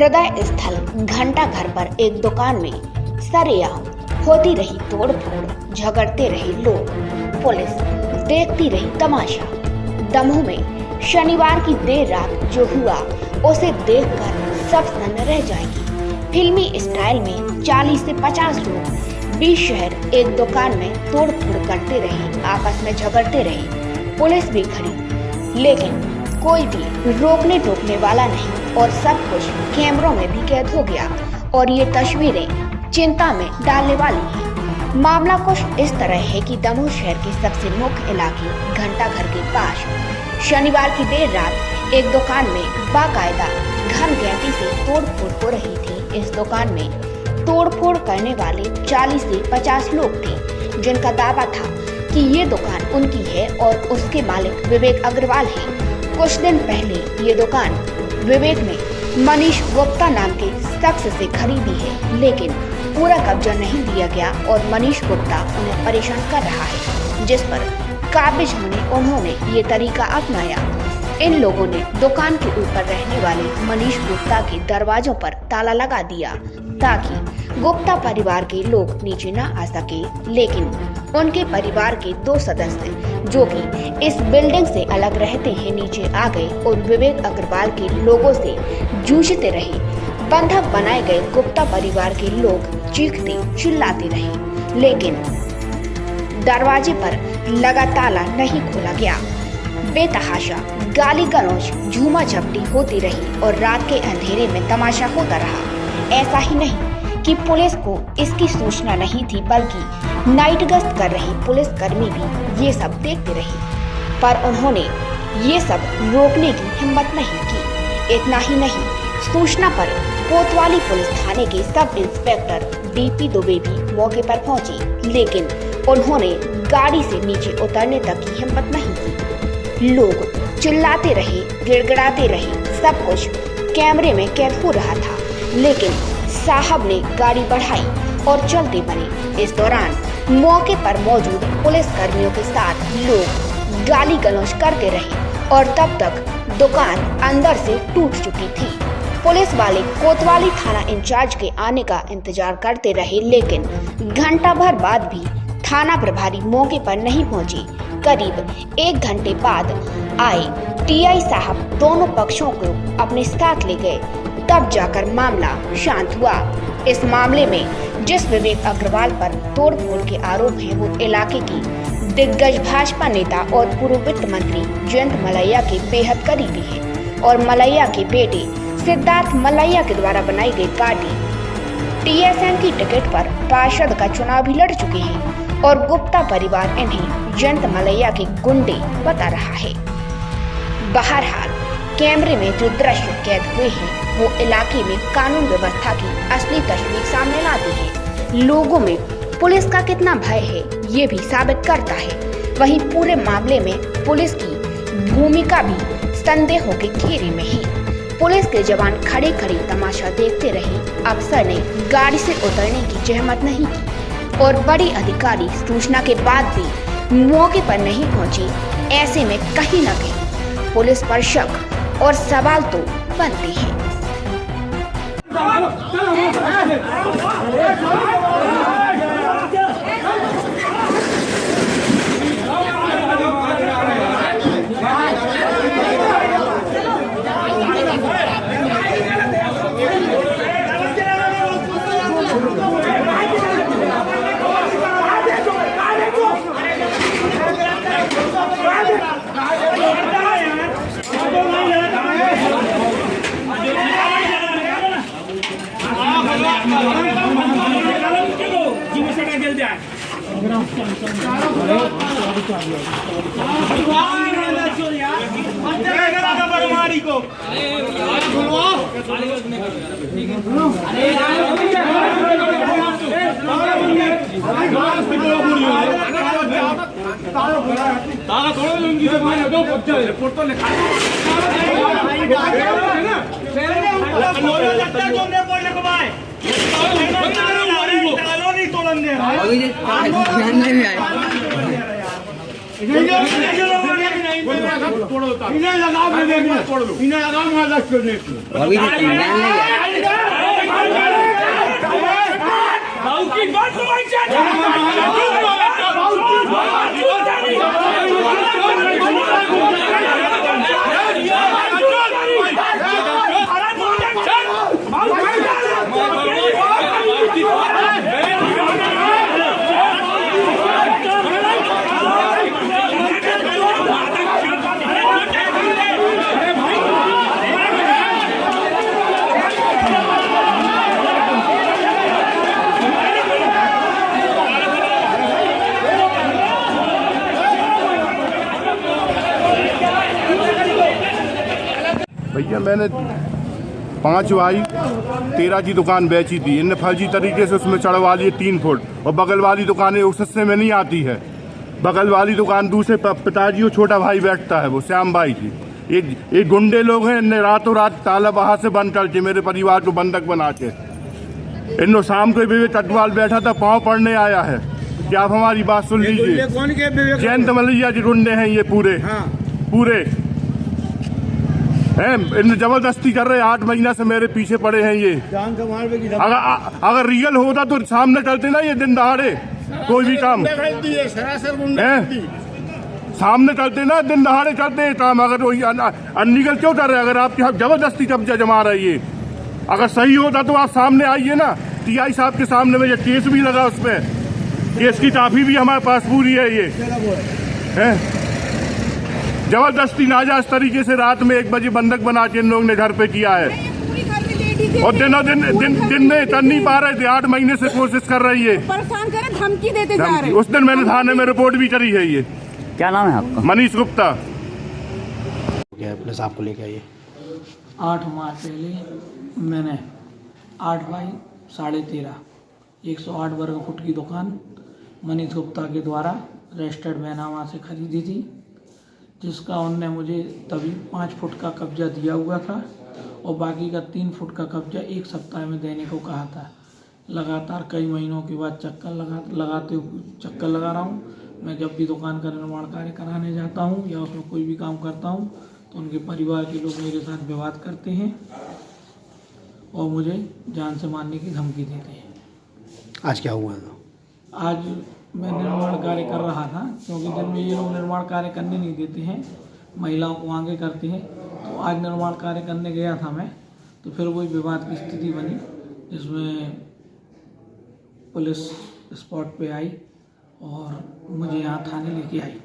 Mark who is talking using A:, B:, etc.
A: हृदय स्थल घंटा घर पर एक दुकान में सरेआम होती रही तोड़फोड़, झगड़ते रहे लोग, पुलिस देखती रही तमाशा। दमोह में शनिवार की देर रात जो हुआ उसे देखकर सब सन्न रह जाएगी। फिल्मी स्टाइल में 40 से 50 लोग 20 शहर एक दुकान में तोड़फोड़ करते रहे, आपस में झगड़ते रहे। पुलिस भी खड़ी, लेकिन कोई भी रोकने टोकने वाला नहीं और सब कुछ कैमरों में भी कैद हो गया और ये तस्वीरें चिंता में डालने वाली हैं। मामला कुछ इस तरह है कि दमोह शहर के सबसे मुख्य इलाके घंटा घर के पास शनिवार की देर रात एक दुकान में बाकायदा घनघोर से तोड़फोड़ हो रही थी। इस दुकान में तोड़फोड़ करने वाले 40 से 50 लोग थे, जिनका दावा था कि ये दुकान उनकी है और उसके मालिक विवेक अग्रवाल है। कुछ दिन पहले ये दुकान विवेक ने मनीष गुप्ता नाम के शख्स से खरीदी है, लेकिन पूरा कब्जा नहीं दिया गया और मनीष गुप्ता उन्हें परेशान कर रहा है, जिस पर काबिज होने उन्होंने ये तरीका अपनाया। इन लोगों ने दुकान के ऊपर रहने वाले मनीष गुप्ता के दरवाजों पर ताला लगा दिया ताकि गुप्ता परिवार के लोग नीचे न आ सके, लेकिन उनके परिवार के 2 सदस्य जो कि इस बिल्डिंग से अलग रहते हैं नीचे आ गए और विवेक अग्रवाल के लोगों से जूझते रहे। बंधक बनाए गए गुप्ता परिवार के लोग चीखते चिल्लाते रहे, लेकिन दरवाजे पर लगा ताला नहीं खोला गया। बेतहाशा गाली गलौज झूमा झपटी होती रही और रात के अंधेरे में तमाशा होता रहा। ऐसा ही नहीं कि पुलिस को इसकी सूचना नहीं थी, बल्कि नाइट गश्त कर रही पुलिस कर्मी भी ये सब देखते रहे, पर उन्होंने ये सब रोकने की हिम्मत नहीं की। इतना ही नहीं, सूचना पर कोतवाली पुलिस थाने के सब इंस्पेक्टर डीपी दुबे भी मौके पर पहुंचे, लेकिन उन्होंने गाड़ी से नीचे उतरने तक की हिम्मत नहीं की। लोग चिल्लाते रहे, गिड़गिड़ाते रहे, सब कुछ कैमरे में कैद हो रहा था, लेकिन साहब ने गाड़ी बढ़ाई और चलते बने। इस दौरान मौके पर मौजूद पुलिस कर्मियों के साथ लोग गाली गलौज करते रहे और तब तक दुकान अंदर से टूट चुकी थी। पुलिस वाले कोतवाली थाना इंचार्ज के आने का इंतजार करते रहे, लेकिन घंटा भर बाद भी थाना प्रभारी मौके पर नहीं पहुंचे। करीब 1 घंटे बाद आए टीआई साहब दोनों पक्षों को अपने साथ ले गए, तब जाकर मामला शांत हुआ। इस मामले में जिस विवेक अग्रवाल पर तोड़फोड़ के आरोप हैं, वो इलाके की दिग्गज भाजपा नेता और पूर्व वित्त मंत्री जयंत मलैया के बेहद करीबी हैं और मलैया के बेटे सिद्धार्थ मलैया के द्वारा बनाई गई पार्टी टीएसएम की टिकट पर पार्षद का चुनाव भी लड़ चुके हैं और गुप्ता परिवार इन्हें जयंत मलैया के गुंडे बता रहा है। बहरहाल कैमरे में जो दृश्य कैद हुए हैं वो इलाके में कानून व्यवस्था की असली तस्वीर सामने लाती है। लोगों में पुलिस का कितना भय है ये भी साबित करता है। वहीं पूरे मामले में पुलिस की भूमिका भी संदेहों के घेरे में है। पुलिस के जवान खड़े खड़े तमाशा देखते रहे, अफसर ने गाड़ी से उतरने की जहमत नहीं की और बड़े अधिकारी सूचना के बाद भी मौके पर नहीं पहुंचे। ऐसे में कहीं न कहीं पुलिस पर शक और सवाल तो बनते हैं।
B: अभी किया, मैंने 5 बाई 13 की दुकान बेची थी। इनने फर्जी तरीके से उसमें चढ़वा लिए 3 फुट, और बगल वाली दुकानें उस हिस्से में नहीं आती है। बगल वाली दुकान दूसरे पिताजी और छोटा भाई बैठता है, वो श्याम भाई जी। एक गुंडे लोग हैं, इनने रातों रात ताला बाहर से बंद करके मेरे परिवार को बंधक बना के, इन्हों शाम को विवेक अटवाल बैठा था, पाँव पड़ने आया है कि आप हमारी बात सुन लीजिए। जयंत मलैया जी गुंडे हैं ये पूरे। पूरे हैं, इन जबरदस्ती कर रहे हैं। 8 महीना से मेरे पीछे पड़े हैं ये। अगर रियल होता तो सामने चलते ना ये दिन दहाड़े कोई भी काम, सामने चलते ना, दिन दहाड़े चलते हैं काम। अगर वही अनलीगल क्यों कर रहे हैं? अगर आपके यहाँ जबरदस्ती कब्जा जमा रही है, अगर सही होता तो आप सामने आइए ना। टीआई साहब के सामने में ये केस भी लगा, उसमें केस की काफी भी हमारे पास पूरी है। ये है जबरदस्ती नाजायज तरीके से रात में 1 बजे बंधक बना के इन लोगों ने घर पे किया है, और दिन में कर नहीं पा रहे थे। 8 महीने से कोशिश कर रही है,
C: परेशान करे, धमकी देते जा रहे।
B: उस दिन मैंने थाने में रिपोर्ट भी करी है। ये
D: क्या नाम है आपका?
B: मनीष गुप्ता।
D: पुलिस आपको लेके आई है।
E: 8 माह पहले मैंने 8 बाई 13.5 108 वर्ग फुट की दुकान मनीष गुप्ता के द्वारा रजिस्टर्ड बैनामा से खरीदी थी, जिसका उनने मुझे तभी 5 फुट का कब्जा दिया हुआ था, और बाकी का 3 फुट का कब्जा 1 सप्ताह में देने को कहा था। लगातार कई महीनों के बाद चक्कर लगा रहा हूँ। मैं जब भी दुकान का निर्माण कार्य कराने जाता हूँ या उसमें कोई भी काम करता हूँ तो उनके परिवार के लोग मेरे साथ विवाद करते हैं और मुझे जान से मारने की धमकी देते हैं।
D: आज क्या हुआ था?
E: आज मैं निर्माण कार्य कर रहा था, क्योंकि दिन में ये लोग निर्माण कार्य करने नहीं देते हैं, महिलाओं को आगे करते हैं। तो आज निर्माण कार्य करने गया था मैं, तो फिर वही विवाद की स्थिति बनी, जिसमें पुलिस स्पॉट पे आई और मुझे यहाँ थाने लेके आई।